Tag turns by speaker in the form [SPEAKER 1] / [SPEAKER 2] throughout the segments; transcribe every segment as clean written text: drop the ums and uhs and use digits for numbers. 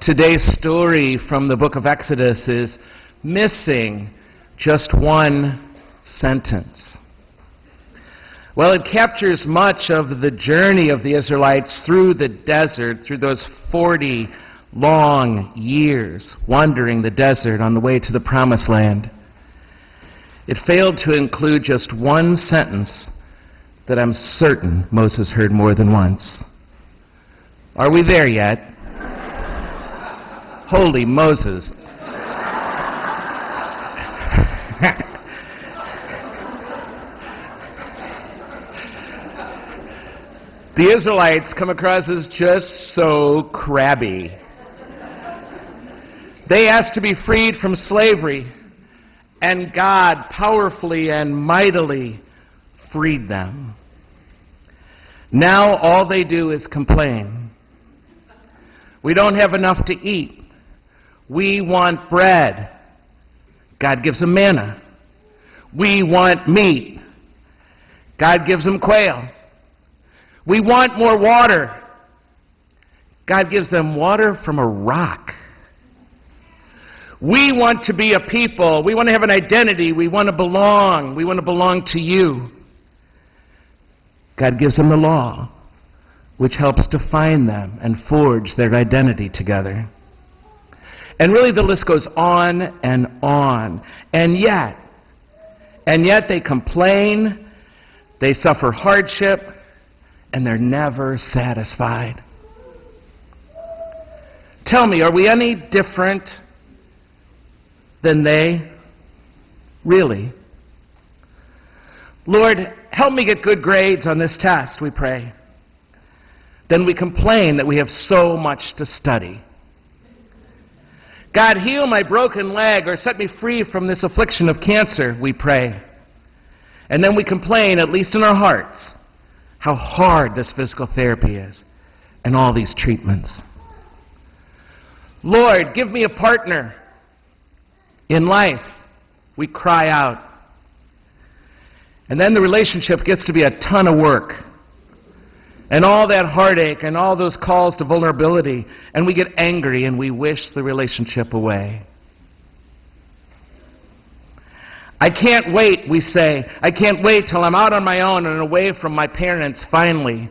[SPEAKER 1] Today's story from the book of Exodus is missing just one sentence. Well, it captures much of the journey of the Israelites through the desert, through those 40 long years wandering the desert on the way to the Promised Land. It failed to include just one sentence that I'm certain Moses heard more than once. Are we there yet? Holy Moses. The Israelites come across as just so crabby. They asked to be freed from slavery, and God powerfully and mightily freed them. Now all they do is complain. We don't have enough to eat. We want bread. God gives them manna. We want meat. God gives them quail. We want more water. God gives them water from a rock. We want to be a people. We want to have an identity. We want to belong. We want to belong to you. God gives them the law, which helps define them and forge their identity together. And really the list goes on and on. And yet they complain, they suffer hardship, and they're never satisfied. Tell me, are we any different than they? Really? Lord, help me get good grades on this test, we pray. Then we complain that we have so much to study. God, heal my broken leg or set me free from this affliction of cancer, we pray. And then we complain, at least in our hearts, how hard this physical therapy is and all these treatments. Lord, give me a partner in life, we cry out. And then the relationship gets to be a ton of work. And all that heartache and all those calls to vulnerability, and we get angry and we wish the relationship away. I can't wait, we say. I can't wait till I'm out on my own and away from my parents finally,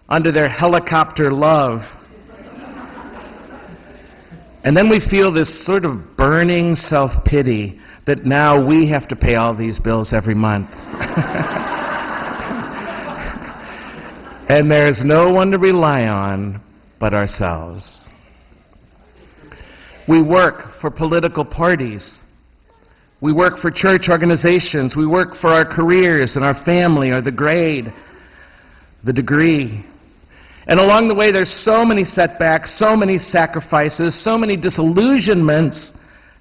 [SPEAKER 1] under their helicopter love. And then we feel this sort of burning self-pity that now we have to pay all these bills every month. And there's no one to rely on but ourselves. We work for political parties. We work for church organizations. We work for our careers and our family or the grade, the degree. And along the way there's so many setbacks, so many sacrifices, so many disillusionments,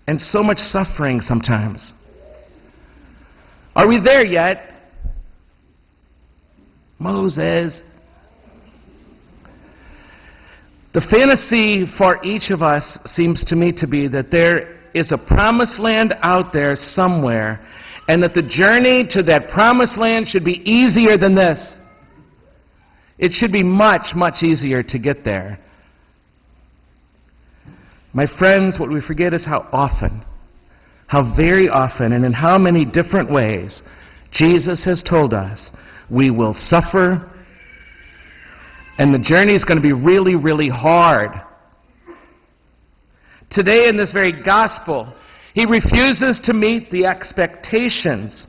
[SPEAKER 1] and so much suffering sometimes. Are we there yet? Moses. The fantasy for each of us seems to me to be that there is a promised land out there somewhere, and that the journey to that promised land should be easier than this. It should be much, much easier to get there. My friends, what we forget is how often, how very often, and in how many different ways, Jesus has told us we will suffer, and the journey is going to be really, really hard. Today in this very gospel, he refuses to meet the expectations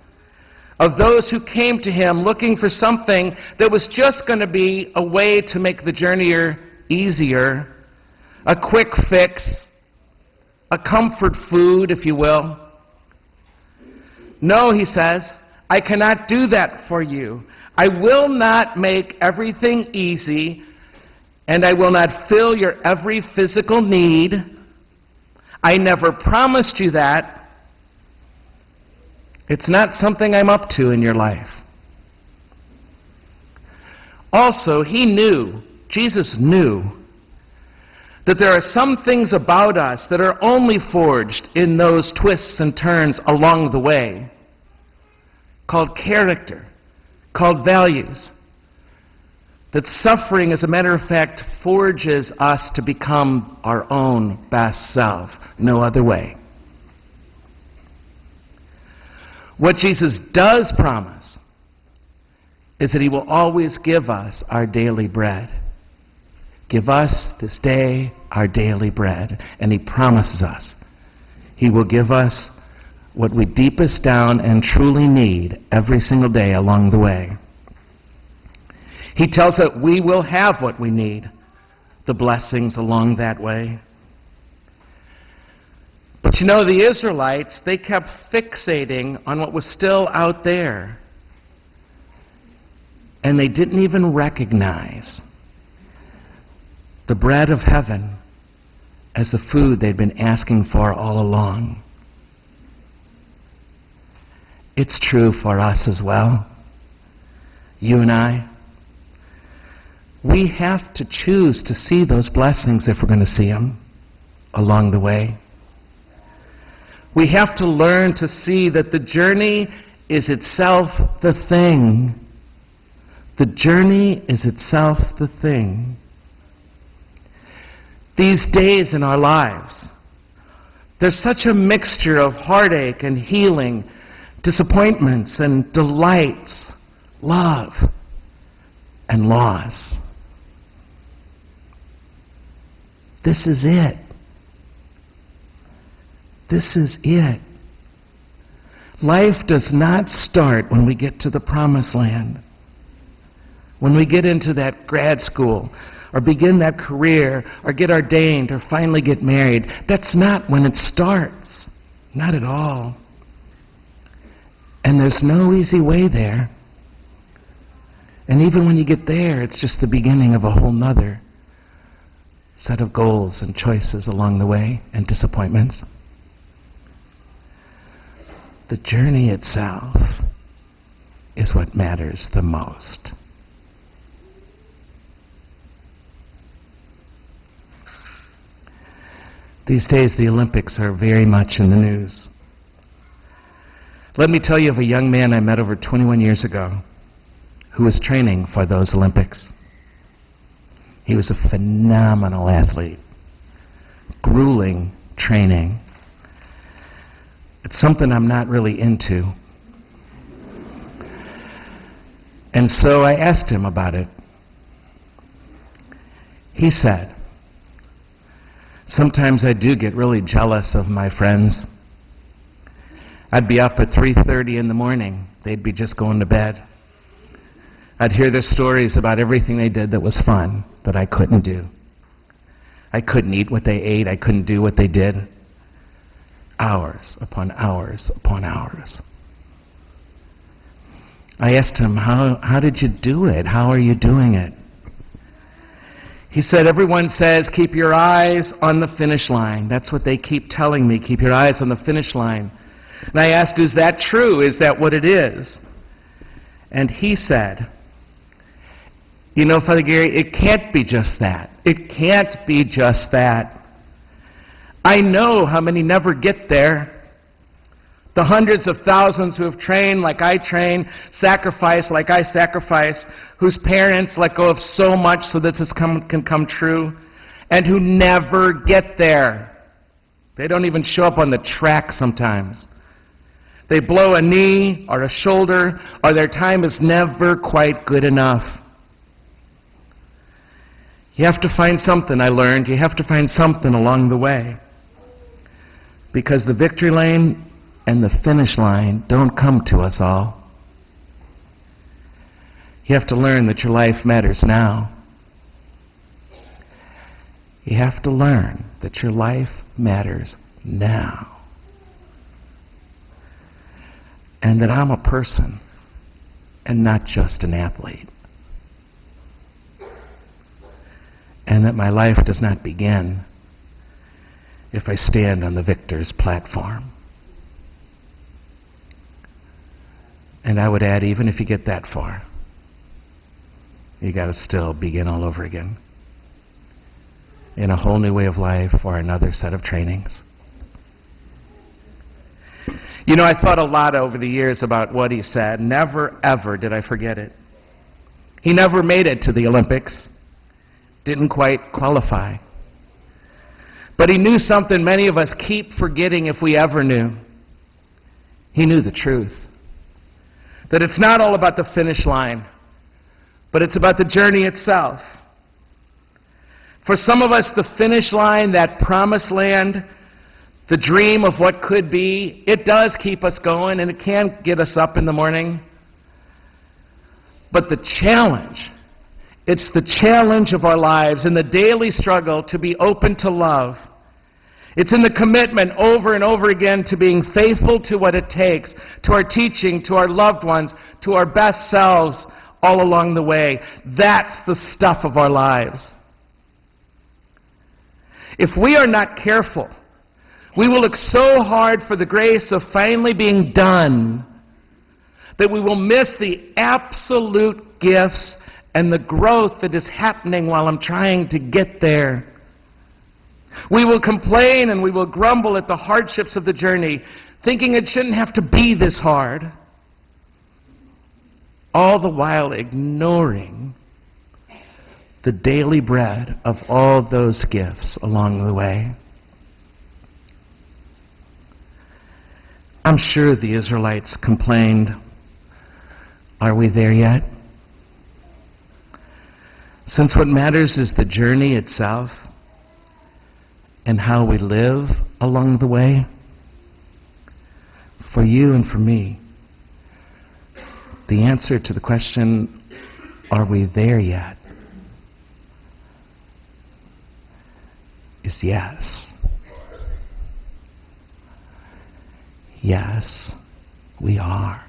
[SPEAKER 1] of those who came to him looking for something that was just going to be a way to make the journey easier, a quick fix, a comfort food, if you will. No, he says, I cannot do that for you. I will not make everything easy, and I will not fill your every physical need. I never promised you that. It's not something I'm up to in your life. Also, he knew, Jesus knew, that there are some things about us that are only forged in those twists and turns along the way, called character, called values. That suffering, as a matter of fact, forges us to become our own best self. No other way. What Jesus does promise is that he will always give us our daily bread. Give us this day our daily bread. And he promises us he will give us what we deepest down and truly need every single day along the way. He tells us we will have what we need, the blessings along that way. But you know, the Israelites, they kept fixating on what was still out there. And they didn't even recognize the bread of heaven as the food they'd been asking for all along. It's true for us as well. You and I. We have to choose to see those blessings if we're going to see them along the way. We have to learn to see that the journey is itself the thing. The journey is itself the thing. These days in our lives, there's such a mixture of heartache and healing, disappointments and delights, love and loss. This is it. This is it. Life does not start when we get to the promised land. When we get into that grad school, or begin that career, or get ordained, or finally get married. That's not when it starts. Not at all. And there's no easy way there. And even when you get there, it's just the beginning of a whole nother set of goals and choices along the way, and disappointments. The journey itself is what matters the most. These days, the Olympics are very much in the news. Let me tell you of a young man I met over 21 years ago who was training for those Olympics. He was a phenomenal athlete. Grueling training. It's something I'm not really into. And so I asked him about it. He said, sometimes I do get really jealous of my friends. I'd be up at 3:30 in the morning. They'd be just going to bed. I'd hear their stories about everything they did that was fun, that I couldn't do. I couldn't eat what they ate. I couldn't do what they did. Hours upon hours upon hours. I asked him, how did you do it? How are you doing it? He said, everyone says, keep your eyes on the finish line. That's what they keep telling me, keep your eyes on the finish line. And I asked, is that true? Is that what it is? And he said, you know, Father Gary, it can't be just that. It can't be just that. I know how many never get there. The hundreds of thousands who have trained like I train, sacrificed like I sacrifice, whose parents let go of so much so that this can come true, and who never get there. They don't even show up on the track sometimes. They blow a knee or a shoulder, or their time is never quite good enough. You have to find something, I learned. You have to find something along the way. Because the victory lane and the finish line don't come to us all. You have to learn that your life matters now. You have to learn that your life matters now. And that I'm a person and not just an athlete. And that my life does not begin if I stand on the victor's platform. And I would add, even if you get that far, you got to still begin all over again in a whole new way of life or another set of trainings. You know, I thought a lot over the years about what he said. Never, ever did I forget it. He never made it to the Olympics. Didn't quite qualify. But he knew something many of us keep forgetting if we ever knew. He knew the truth. That it's not all about the finish line, but it's about the journey itself. For some of us, the finish line, that promised land, the dream of what could be, it does keep us going and it can get us up in the morning. But the challenge, it's the challenge of our lives and the daily struggle to be open to love. It's in the commitment over and over again to being faithful to what it takes, to our teaching, to our loved ones, to our best selves all along the way. That's the stuff of our lives. If we are not careful, we will look so hard for the grace of finally being done that we will miss the absolute gifts and the growth that is happening while I'm trying to get there. We will complain and we will grumble at the hardships of the journey, thinking it shouldn't have to be this hard, all the while ignoring the daily bread of all those gifts along the way. I'm sure the Israelites complained, "Are we there yet?" Since what matters is the journey itself and how we live along the way, for you and for me, the answer to the question, "Are we there yet?" is yes. Yes, we are.